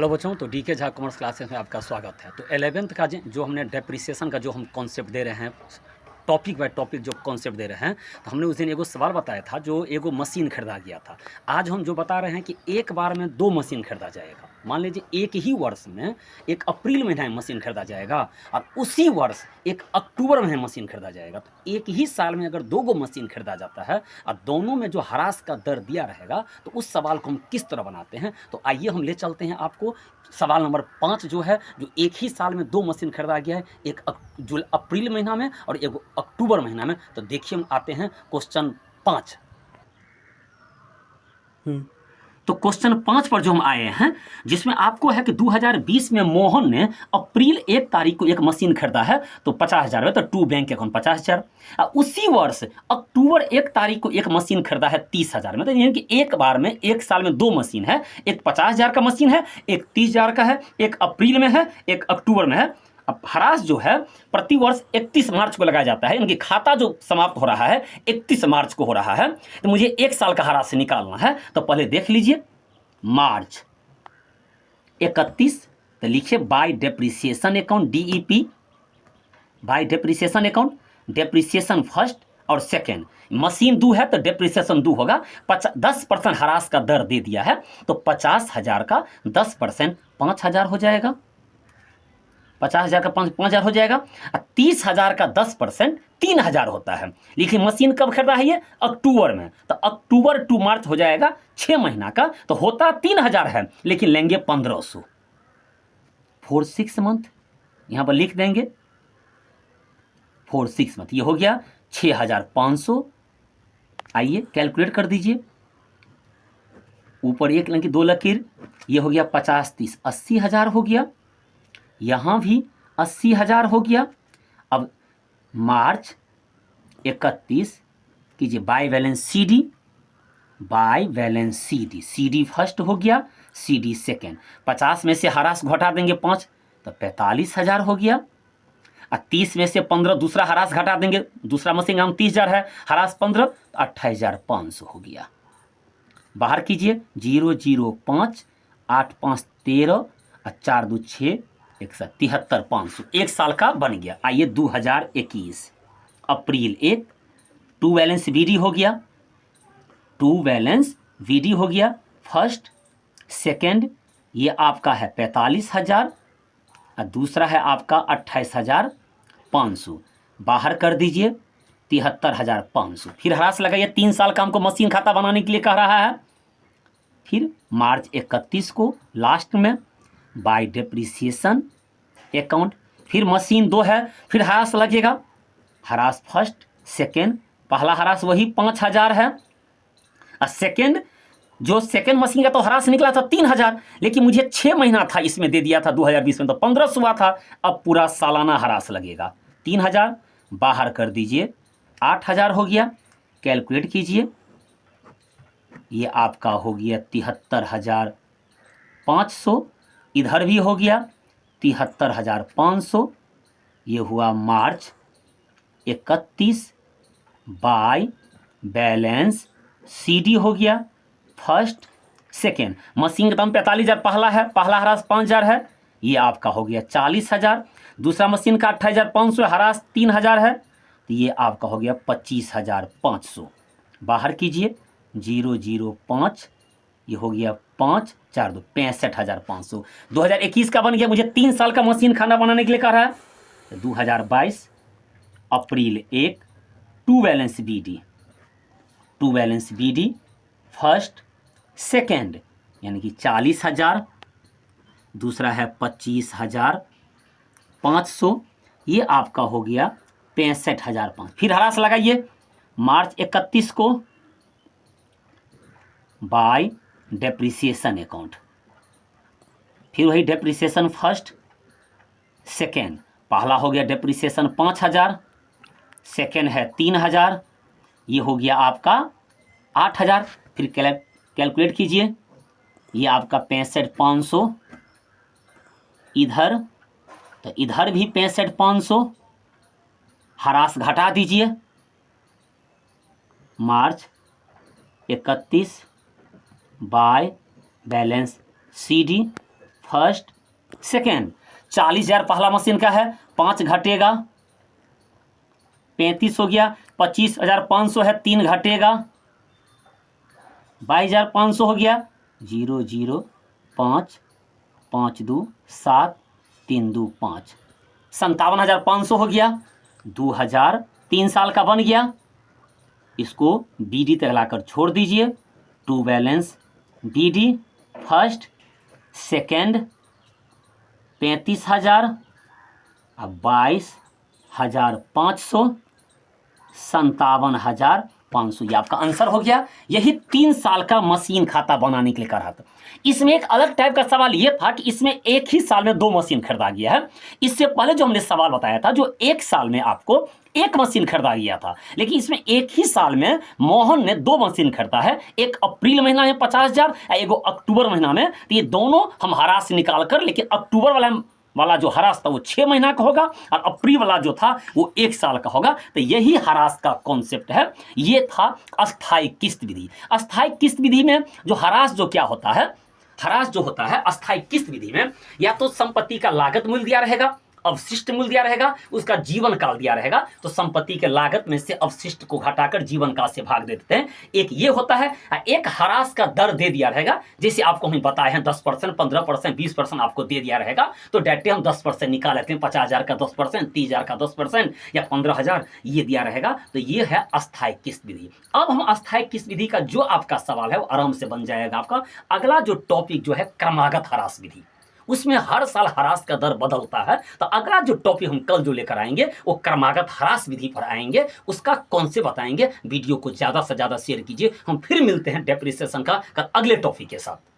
Hello बच्चों, तो DK Jha commerce classes में आपका स्वागत है। तो 11th का जो हमने डेप्रिसिएशन का जो हम कॉन्सेप्ट दे रहे हैं, टॉपिक बाय टॉपिक जो कॉन्सेप्ट दे रहे हैं, तो हमने उस दिन एगो सवाल बताया था, जो एगो मशीन खरीदा गया था। आज हम जो बता रहे हैं कि एक बार में 2 मशीन खरीदा जाएगा। मान लीजिए एक ही वर्ष में एक अप्रैल महीने में मशीन खरीदा जाएगा और उसी वर्ष एक अक्टूबर में मशीन खरीदा जाएगा। तो एक ही साल में अगर 2 गो मशीन खरीदा जाता है और दोनों में जो ह्रास का दर दिया रहेगा, तो उस सवाल को हम किस तरह बनाते हैं, तो आइए हम ले चलते हैं आपको। सवाल नंबर 5 जो है, जो एक ही साल में 2 मशीन खरीदा गया है, एक जो अप्रैल महीना में और एक अक्टूबर महीना में। तो देखिए हम आते हैं क्वेश्चन 5। तो क्वेश्चन 5 पर जो हम आए हैं, जिसमें आपको है कि 2020 में मोहन ने अप्रैल 1 तारीख को एक मशीन खरीदा है, तो 50,000 में, तो टू बैंक अकाउंट 50,000। उसी वर्ष अक्टूबर 1 तारीख को एक मशीन खरीदा है 30,000 में। तो यानी कि एक बार में एक साल में 2 मशीन है, एक 50,000 का मशीन है, एक 30,000 का है, एक अप्रैल में है, एक अक्टूबर में है। अब ह्रास जो है प्रति वर्ष 31 मार्च को लगाया जाता है, यानी कि खाता जो समाप्त हो रहा है 31 मार्च को हो रहा है। तो मुझे एक साल का ह्रास निकालना है, तो पहले देख लीजिए मार्च 31, तो लिखिए bye depreciation account, DEP, bye depreciation account. Depreciation first और सेकेंड, मशीन 2 है तो डेप्रिसिएशन 2 होगा। 10% ह्रास का दर दे दिया है, तो 50,000 का 10% 5,000 हो जाएगा। 50,000 का 5,000 हो जाएगा। 30,000 का 10% 3,000 होता है। लिखिए मशीन कब खरीदा है, ये अक्टूबर में, तो अक्टूबर टू मार्च हो जाएगा 6 महीना का, तो होता 3,000 है, लेकिन लेंगे 1,500 फॉर 6 मंथ। यहां पर लिख देंगे फॉर 6 मंथ, ये हो गया 6,500। आइए कैलकुलेट कर दीजिए, ऊपर 1 लकीर 2 लकीर, ये हो गया 50 30 80,000 हो गया। यहां भी 80,000 हो गया। अब मार्च 31 कीजिए by balance CD, by balance CD first हो गया, CD सेकेंड। 50 में से ह्रास घटा देंगे 5, तो 45,000 हो गया। और 30 में से 15 दूसरा ह्रास घटा देंगे, दूसरा मशीन का 30,000 है, ह्रास 15, तो 28,500 हो गया। बाहर कीजिए 0 0 5 8 5 13 और 4 2 6 73,500, एक साल का बन गया। आइए 2021 अप्रैल 1, टू बैलेंस VD हो गया, टू बैलेंस VD हो गया फर्स्ट सेकेंड, ये आपका है 45,000 और दूसरा है आपका 28,500। बाहर कर दीजिए 73,500। फिर ह्रास लगाइए, 3 साल का हमको मशीन खाता बनाने के लिए कह रहा है। फिर मार्च 31 को लास्ट में बाय डेप्रिसिएशन अकाउंट, फिर मशीन 2 है, फिर ह्रास लगेगा। ह्रास फर्स्ट सेकेंड, पहला ह्रास वही 5,000 है, और सेकेंड जो सेकेंड मशीन का तो ह्रास निकला था 3,000, लेकिन मुझे 6 महीना था इसमें दे दिया था 2020 में, तो 1,500 हुआ था। अब पूरा सालाना ह्रास लगेगा 3,000। बाहर कर दीजिए 8,000 हो गया। कैलकुलेट कीजिए, ये आपका हो गया 73,500, इधर भी हो गया 73,500। ये हुआ मार्च 31 बाय बैलेंस CD हो गया फर्स्ट सेकेंड। मशीन का दाम 45,000 पहला है, पहला ह्रास 5,000 है, ये आपका हो गया 40,000। दूसरा मशीन का 28,500 ह्रास 3,000 है, तो ये आपका हो गया 25,500। बाहर कीजिए 0 0 5, ये हो गया 5 4 2 65,500। 2021 का बन गया। मुझे 3 साल का मशीन खाना बनाने के लिए कह रहा है, तो 2022 April 1 to balance BD first second, यानी कि 40,000, दूसरा है 25,500, ये आपका हो गया 65,500। फिर ह्रास लगाइए मार्च 31 को बाय डेप्रिसिएशन अकाउंट, फिर वही डेप्रिसिएशन फर्स्ट सेकेंड, पहला हो गया डेप्रिसिएशन 5,000, सेकेंड है 3,000, ये हो गया आपका 8,000। फिर कैलकुलेट कीजिए, ये आपका 65,500, इधर तो इधर भी 65,500, ह्रास घटा दीजिए मार्च 31 by balance CD first second. 40,000 पहला मशीन का है, 5 घटेगा 35 हो गया। 25,500 है, 3 घटेगा 22,500 हो गया। 0 0 5 5 2 7 3 2 5 57,500 हो गया। 2,000 3 साल का बन गया। इसको BD तक लाकर छोड़ दीजिए। To balance BD first second 35,000 अब 22,500 57,500। ये आपका आंसर हो गया। यही 3 साल का मशीन खाता बनाने के लिए करा था। इसमें एक अलग टाइप का सवाल ये था कि इसमें एक ही साल में 2 मशीन खरीदा गया है। इससे पहले जो हमने सवाल बताया था, जो 1 साल में आपको 1 मशीन खरीदा गया था, लेकिन इसमें एक ही साल में मोहन ने 2 मशीन खरीदा है। एक अप्रैल महीना में 50,000 और एक अक्टूबर महीना में। तो ये दोनों हम हरास से निकाल कर, लेकिन अक्टूबर वाला जो हरास था वो 6 महीना का होगा और अप्रैल वाला जो था वो 1 साल का होगा। तो यही हरास का कॉन्सेप्ट है। ये था अस्थायी किस्त विधि। अस्थायी किस्त विधि में जो हरास जो क्या होता है, हरास जो होता है अस्थायी किस्त विधि में, या तो संपत्ति का लागत मूल्य दिया रहेगा, अवशिष्ट मूल्य दिया रहेगा, उसका जीवन काल दिया रहेगा। तो संपत्ति के लागत में से अवशिष्ट को घटाकर जीवन काल से भाग दे देते हैं। एक ये होता है। एक हरास का दर दे दिया रहेगा, जैसे आपको हम बताए हैं 10%, 15%, 20% आपको दे दिया रहेगा। तो डायरेक्ट हम 10% निकाल लेते हैं। 50,000 का 10%, 30,000 का 10% या 15,000 ये दिया रहेगा। तो ये है अस्थायी किस्त विधि। अब हम अस्थायी किस्त विधि का जो आपका सवाल है वो आराम से बन जाएगा आपका। अगला जो टॉपिक जो है क्रमागत हरास विधि, उसमें हर साल हरास का दर बदलता है। तो अगला जो टॉपिक हम कल जो लेकर आएंगे वो क्रमागत हरास विधि पर आएंगे, उसका कौन से बताएंगे। वीडियो को ज़्यादा से ज़्यादा शेयर कीजिए। हम फिर मिलते हैं डेप्रिसिएशन का अगले टॉपिक के साथ।